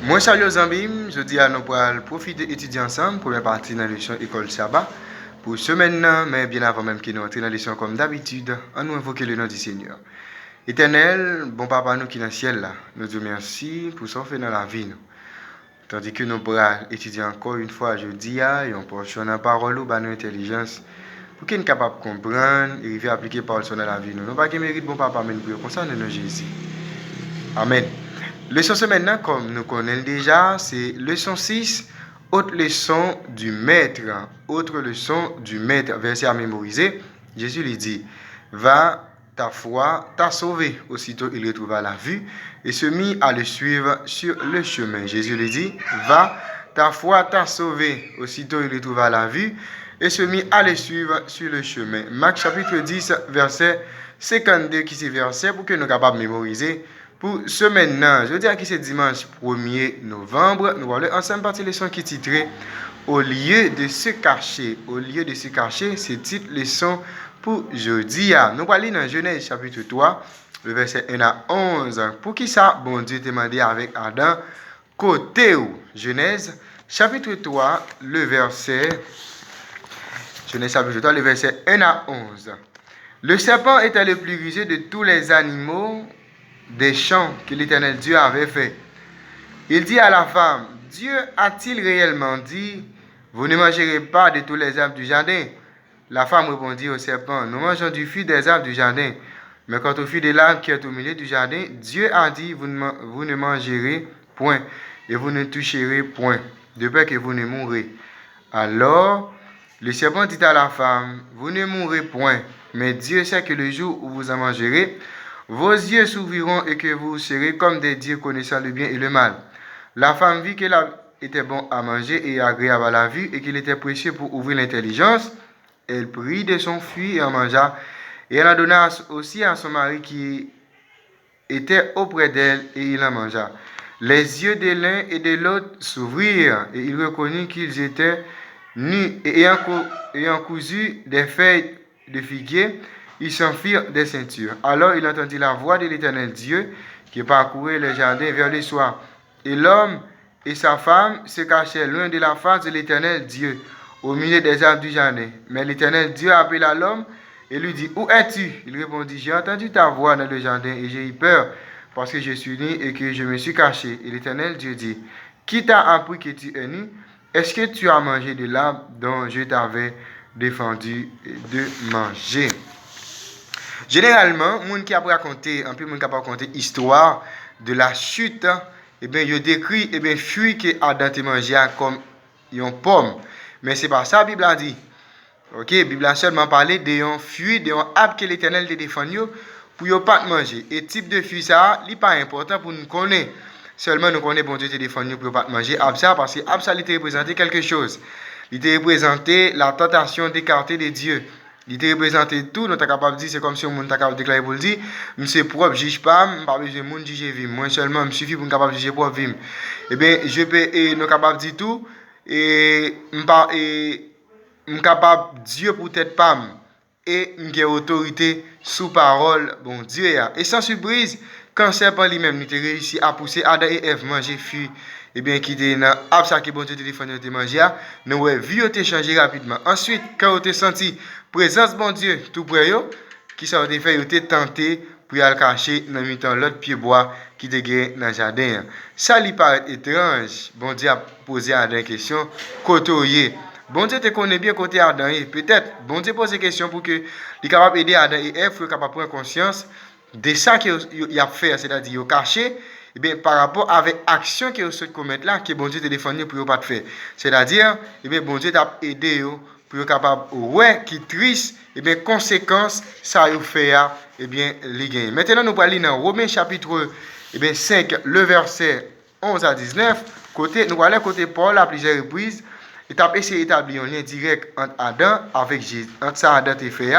Moi, salut aux amis, je dis à nous pour profiter d'étudier ensemble pour partie dans la leçon École Sabbat. Pour ce maintenant, mais bien avant même qu'il nous entre dans la leçon comme d'habitude, on nous invoquer le nom du Seigneur. Éternel, bon papa nous qui est dans le ciel là, nous disons merci pour ce fait dans la vie. Tandis que nous pourrons étudier encore une fois jeudi, et on portion la parole ou notre intelligence pour qu'il soit capable de comprendre et arriver à appliquer parole dans la vie. Nous pas qui mérite bon papa, mais nous prions concernant nous Jésus. Amen. Leçon maintenant, comme nous connaissons déjà, c'est leçon 6, autre leçon du maître. Autre leçon du maître, verset à mémoriser. Jésus lui dit, va, ta foi t'a sauvé. Aussitôt il retrouva la vue et se mit à le suivre sur le chemin. Jésus lui dit, va, ta foi t'a sauvé. Aussitôt il retrouva la vue et se mit à le suivre sur le chemin. Marc chapitre 10, verset 52, qui c'est verset pour que nous soyons capables de mémoriser. Pour ce maintenant, je dis à qui c'est dimanche 1er novembre, nous allons ensemble partir leçon qui est titrée Au lieu de se cacher. Au lieu de se cacher, c'est titre leçon pour jeudi. Nous allons lire dans Genèse chapitre 3, le verset 1 à 11. Pour qui ça, bon Dieu t'a demandé avec Adam, côté où? Genèse chapitre 3, le verset 1 à 11. Le serpent était le plus rusé de tous les animaux des champs que l'Éternel Dieu avait fait. Il dit à la femme, Dieu a-t-il réellement dit, vous ne mangerez pas de tous les arbres du jardin? La femme répondit au serpent, nous mangeons du fruit des arbres du jardin. Mais quant au fruit de l'arbre qui est au milieu du jardin, Dieu a dit, vous ne mangerez point, et vous ne toucherez point, de peur que vous ne mourrez. Alors, le serpent dit à la femme, vous ne mourrez point, mais Dieu sait que le jour où vous en mangerez, vos yeux s'ouvriront et que vous serez comme des dieux connaissant le bien et le mal. La femme vit qu'il était bon à manger et agréable à la vue et qu'il était précieux pour ouvrir l'intelligence. Elle prit de son fruit et en mangea. Et elle en donna aussi à son mari qui était auprès d'elle et il en mangea. Les yeux de l'un et de l'autre s'ouvrirent et il reconnut qu'ils étaient nus et ayant cousu des feuilles de figuier, ils s'enfirent des ceintures. Alors il entendit la voix de l'Éternel Dieu qui parcourait le jardin vers le soir. Et l'homme et sa femme se cachaient loin de la face de l'Éternel Dieu, au milieu des arbres du jardin. Mais l'Éternel Dieu appela l'homme et lui dit, où es-tu? Il répondit, j'ai entendu ta voix dans le jardin et j'ai eu peur parce que je suis nu et que je me suis caché. Et l'Éternel Dieu dit, qui t'a appris que tu es nu? Est-ce que tu as mangé de l'arbre dont je t'avais défendu de manger? Généralement, moun qui a raconté, un peu moun qui a raconté histoire de la chute, eh bien, il décrit, eh bien, fruit que Adam te mangé comme une pomme. Mais c'est pas ça la Bible a dit. Ok, la Bible a seulement parlé d'un fruit, d'un arbre que l'Éternel te défendu pour ne pas manger. Et type de fruit ça, n'est pas important pour nous connaître. Seulement nous connaissons bon Dieu te défendu pour ne pas manger arbre ça parce que arbre ça il te représentait quelque chose. Il te représentait la tentation d'écarter de Dieu. Il te représente tout, nous sommes capables de dire, c'est comme si on est capable de déclarer pour le dire, je suis propre, je ne juge pas, je n'ai pas besoin de monde juger vivre. Moi seulement, je suffit pour être capable de juger propre vivre. Eh bien, je peux, nous capable de dire tout, et je suis capable de Dieu pour tête pas, et j'ai autorité sous parole, bon Dieu. Et sans surprise, quand serpent lui-même, nous avons réussi à pousser Adam et Ève manger fruit, eh bien, qui était dans l'arbre qui bon Dieu te défendu de manger, nous avons vu te changer rapidement. Ensuite, quand vous avez senti présence bon Dieu tout près yo, qui ça te fait te tenté pour aller cacher dans mi-temps l'autre pied bois qui te gagne dans jardin. Ça lui paraît étrange. Bon Dieu a posé à des questions côté. Bon Dieu te connaît bien côté Adam et peut-être bon Dieu pose des questions pour que il capable aider Adam et Ève pour capable prendre conscience de ça qu'il a fait, c'est-à-dire il caché. Eh bien, par rapport avec l'action que vous souhaitez commettre là, que bon Dieu te défendu pour ne pas te faire. C'est-à-dire, eh bien, bon Dieu t'a aidé pour être capable, ouais, qui triste, eh bien, conséquence, ça vous fait, eh bien, les gains. Maintenant, nous allons lire dans Romains chapitre, eh bien, 5, le verset 11 à 19, nous allons côté Paul à plusieurs reprises, il a essayé d'établir un lien direct entre Adam avec Jésus, entre ça Adam et fait,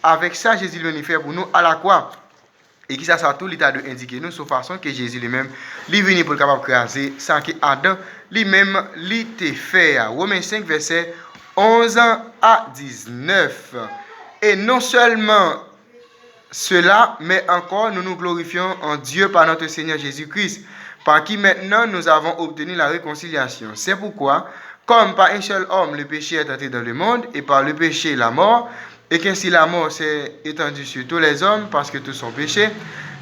avec ça Jésus le fait pour nous à la croix. Et qui ça tout l'état de indiquer nous sur façon que Jésus lui-même lui venu pour capable craser ça que Adam lui-même lui te fait. Romains 5 verset 11 à 19. Et non seulement cela, mais encore nous nous glorifions en Dieu par notre Seigneur Jésus-Christ, par qui maintenant nous avons obtenu la réconciliation. C'est pourquoi, comme par un seul homme le péché est entré dans le monde, et par le péché la mort, et qu'ainsi la mort s'est étendue sur tous les hommes parce que tous sont péchés,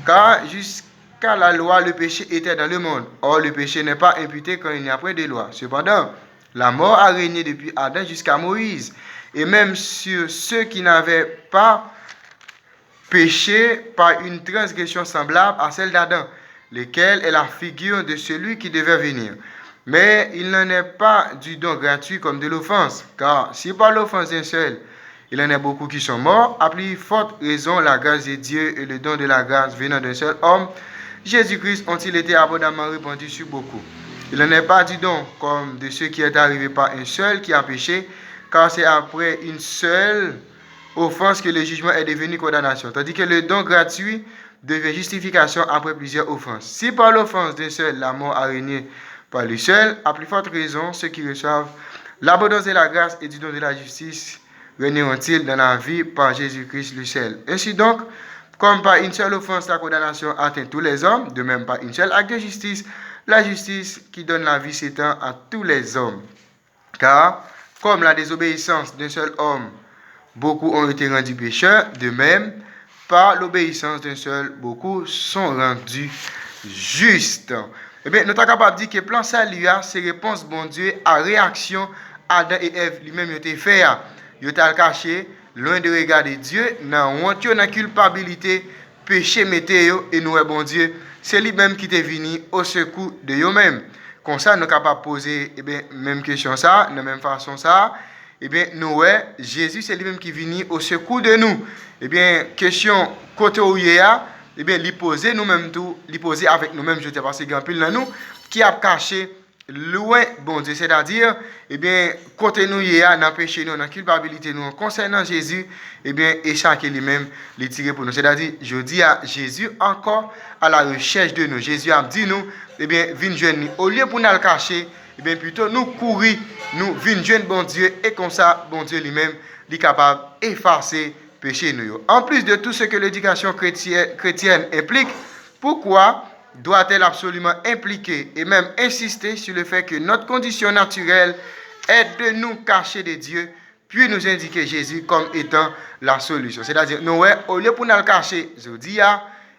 car jusqu'à la loi le péché était dans le monde. Or le péché n'est pas imputé quand il n'y a point de loi. Cependant, la mort a régné depuis Adam jusqu'à Moïse, et même sur ceux qui n'avaient pas péché par une transgression semblable à celle d'Adam, lequel est la figure de celui qui devait venir. Mais il n'en est pas du don gratuit comme de l'offense, car si par l'offense d'un seul, il en est beaucoup qui sont morts, à plus forte raison la grâce de Dieu et le don de la grâce venant d'un seul homme, Jésus-Christ, ont-ils été abondamment répandus sur beaucoup. Il n'en est pas du don comme de ce qui est arrivé par un seul qui a péché, car c'est après une seule offense que le jugement est devenu condamnation, tandis que le don gratuit devient justification après plusieurs offenses. Si par l'offense d'un seul, la mort a régné par lui seul, à plus forte raison, ceux qui reçoivent l'abondance de la grâce et du don de la justice régneront-ils dans la vie par Jésus-Christ le seul. Ainsi donc, comme par une seule offense, la condamnation atteint tous les hommes, de même par une seule acte de justice, la justice qui donne la vie s'étend à tous les hommes. Car, comme la désobéissance d'un seul homme, beaucoup ont été rendus pécheurs, de même, par l'obéissance d'un seul, beaucoup sont rendus justes. Eh bien, nous sommes capables de dire que le plan salut, c'est réponse bon Dieu à réaction Adam et Ève lui-même ont été fait. Ils ont caché, loin de regarder Dieu, dans honte, dans la culpabilité, péché météo, et nous, bon Dieu, c'est lui-même qui est venu au secours de eux-mêmes. Comme ça, nous sommes capables de poser même question ça, de la même façon ça. Eh bien, nous, Jésus, c'est lui-même qui est venu au secours de nous. Eh bien, question côté où il y a, eh bien, l'y poser nous-mêmes tout, l'y poser avec nous-mêmes, je te passe grand pile dans nous, qui a caché loin, bon Dieu, c'est-à-dire, eh bien, côté nous y a, dans le péché, nous, dans la culpabilité, nous, concernant Jésus, eh bien, et chacun lui-même, les tirer pour nous. C'est-à-dire, je dis à Jésus encore à la recherche de nous. Jésus a dit nous, eh bien, viens joindre, au lieu pour nous le cacher, eh bien, plutôt nous courir, nous viens joindre bon Dieu, et comme ça, bon Dieu lui-même, est capable d'effacer péché nous. En plus de tout ce que l'éducation chrétienne implique, pourquoi doit-elle absolument impliquer et même insister sur le fait que notre condition naturelle est de nous cacher de Dieu, puis nous indiquer Jésus comme étant la solution. C'est-à-dire, nous, au lieu pour nous le cacher, je dis,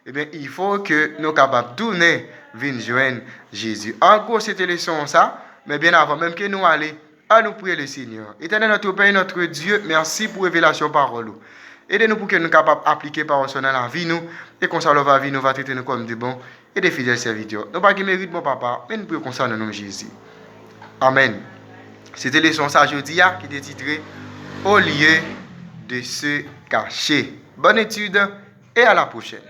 eh bien, il faut que nous soyons capables de donner, venir joindre Jésus. En gros, c'était le son ça, mais bien avant même que nous allions, à nous prier le Seigneur. Éternel notre Père, notre Dieu, merci pour révélation parole. Aidez-nous pour que nous soyons capables d'appliquer parole dans la vie, nous, et qu'on salve la vie, nous va traiter nous comme des bons et des fidèles serviteurs. Nous pas qui mérite mon papa, mais nous prions comme ça dans le nom de Jésus. Amen. C'était le son ça jeudi qui était titré Au lieu de se cacher. Bonne étude et à la prochaine.